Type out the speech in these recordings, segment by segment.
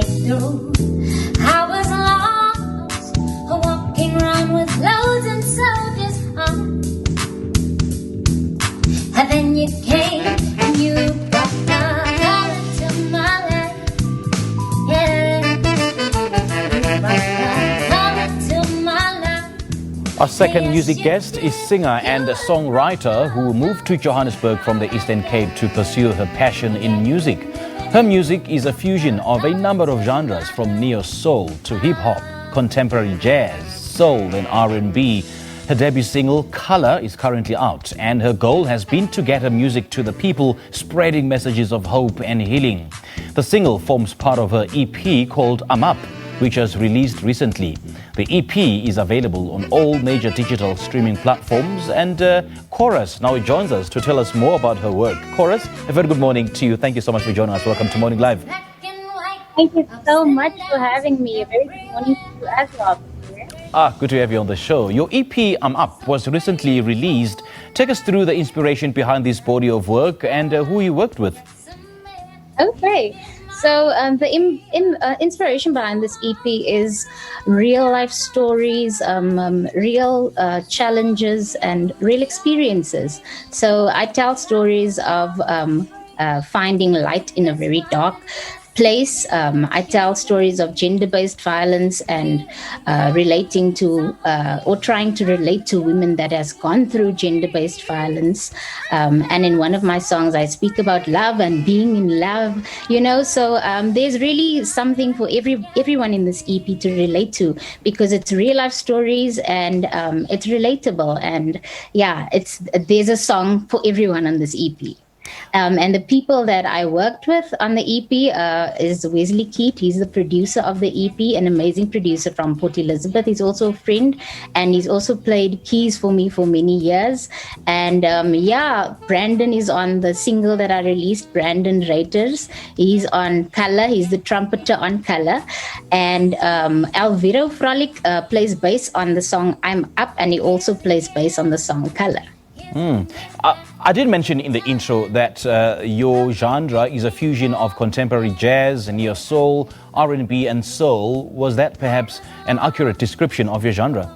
through. I was lost, walking around with loads and soldiers on. And then you came and you brought the color to my life. Yeah, you brought the color to my life. Our second music guest is singer and songwriter who moved to Johannesburg from the Eastern Cape to pursue her passion in music. Her music is a fusion of a number of genres from neo-soul to hip-hop, contemporary jazz, soul and R&B. Her debut single, Color, is currently out, and her goal has been to get her music to the people, spreading messages of hope and healing. The single forms part of her EP called I'm Up, which was released recently. The EP is available on all major digital streaming platforms, and Courus now joins us to tell us more about her work. Courus, a very good morning to you. Thank you so much for joining us. Welcome to Morning Live. Thank you so much for having me. A very good morning to you as well. Good to have you on the show. Your EP, I'm Up, was recently released. Take us through the inspiration behind this body of work and who you worked with. Okay. So the inspiration behind this EP is real life stories, real challenges and real experiences. So I tell stories of finding light in a very dark place. I tell stories of gender-based violence and relating to or trying to relate to women that has gone through gender-based violence. And in one of my songs, I speak about love and being in love, you know. So there's really something for everyone in this EP to relate to, because it's real life stories and it's relatable. And yeah, there's a song for everyone on this EP. And the people that I worked with on the EP is Wesley Keat. He's the producer of the EP, an amazing producer from Port Elizabeth. He's also a friend, and he's also played keys for me for many years. And Brandon is on the single that I released, Brandon Reuters. He's on Color. He's the trumpeter on Color. And Alviro Frolic plays bass on the song I'm Up, and he also plays bass on the song Color. I did mention in the intro that your genre is a fusion of contemporary jazz, neo-soul, R&B and soul. Was that perhaps an accurate description of your genre?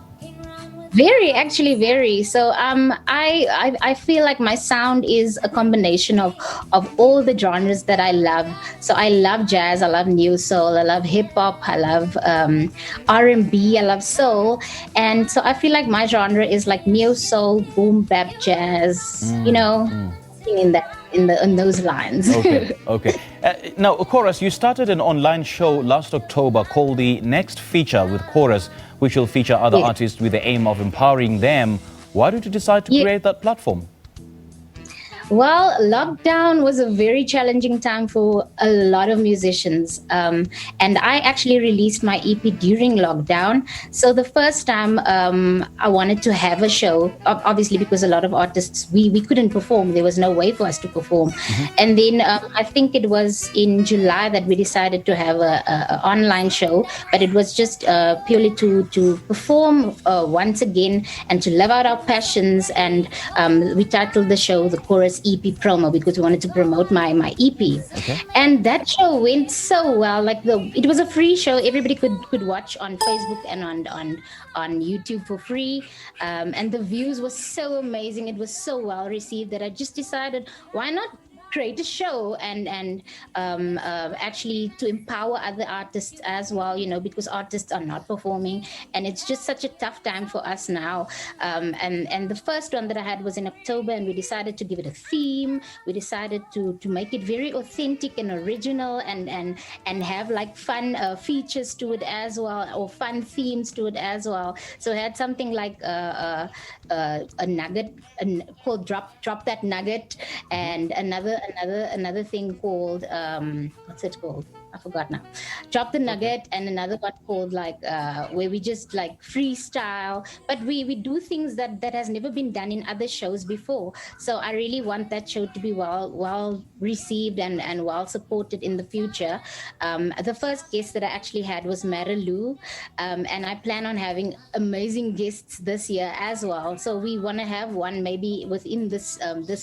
Very. So I feel like my sound is a combination of all the genres that I love. So I love jazz, I love neo soul, I love hip hop, I love R&B, I love soul, and so I feel like my genre is like neo soul, boom bap jazz, in those lines. Okay. Now, Courus, you started an online show last October called The Next Feature with Courus, which will feature other artists with the aim of empowering them. Why did you decide to create that platform? Well, lockdown was a very challenging time for a lot of musicians. And I actually released my EP during lockdown. So the first time I wanted to have a show, obviously because a lot of artists, we couldn't perform. There was no way for us to perform. Mm-hmm. And then I think it was in July that we decided to have a online show, but it was just purely to perform once again and to live out our passions. And we titled the show The Courus EP promo, because we wanted to promote my EP. Okay. And that show went so well. It was a free show. Everybody could watch on Facebook and on YouTube for free. And the views were so amazing. It was so well received that I just decided, why not create a show and actually to empower other artists as well, because artists are not performing, and it's just such a tough time for us now. And the first one that I had was in October, and we decided to give it a theme. We decided to make it very authentic and original, and have like fun features to it as well, or fun themes to it as well. So I had something like a nugget called Drop That Nugget, and another thing called what's it called? I forgot now. Drop the Nugget, and another one called where we just like freestyle, but we do things that has never been done in other shows before. So I really want that show to be well received and well supported in the future. The first guest that I actually had was Marilu, and I plan on having amazing guests this year as well. So we want to have one maybe within this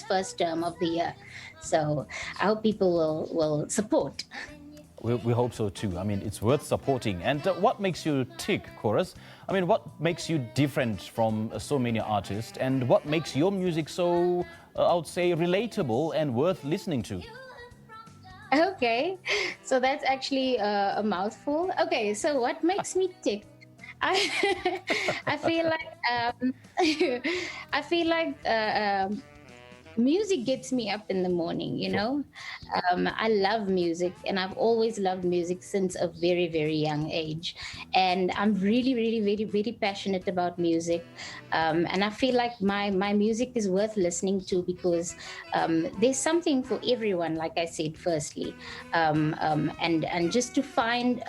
first term of the year. So I hope people will support. We hope so too. I mean, it's worth supporting. And what makes you tick, Courus? I mean, what makes you different from so many artists? And what makes your music so, I would say, relatable and worth listening to? Okay, so that's actually a mouthful. Okay, so what makes me tick? I I feel like I feel like music gets me up in the morning, you know. I love music, and I've always loved music since a very, very young age. And I'm really, really, very, very passionate about music. And I feel like my music is worth listening to because there's something for everyone, like I said, firstly. And just to find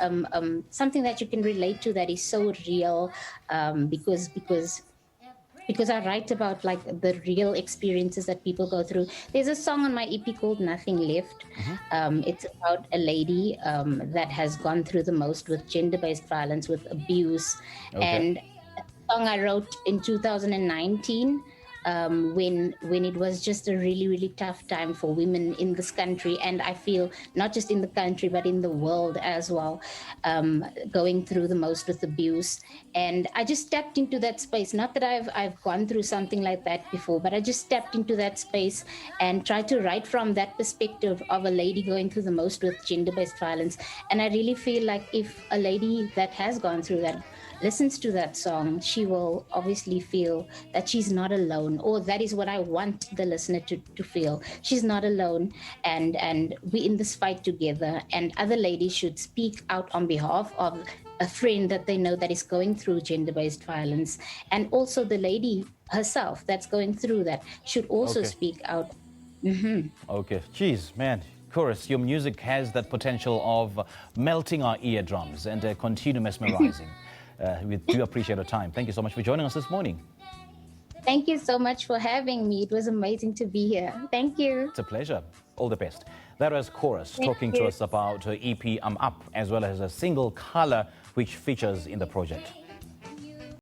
something that you can relate to that is so real, because I write about like the real experiences that people go through. There's a song on my EP called Nothing Left. It's about a lady that has gone through the most with gender-based violence, with abuse. Okay. And a song I wrote in 2019 when it was just a really, really tough time for women in this country. And I feel not just in the country, but in the world as well, going through the most with abuse. And I just stepped into that space. Not that I've gone through something like that before, but I just stepped into that space and tried to write from that perspective of a lady going through the most with gender-based violence. And I really feel like if a lady that has gone through that listens to that song, she will obviously feel that she's not alone, or that is what I want the listener to feel. She's not alone, and we're in this fight together, and other ladies should speak out on behalf of a friend that they know that is going through gender-based violence. And also the lady herself that's going through that should also Okay. speak out. Okay, geez, man. Courus, your music has that potential of melting our eardrums and continue mesmerizing. We do appreciate your time. Thank you so much for joining us this morning. Thank you so much for having me. It was amazing to be here. Thank you. It's a pleasure. All the best. That was Courus talking to you. us about her EP I'm Up, as well as a single Color which features in the project.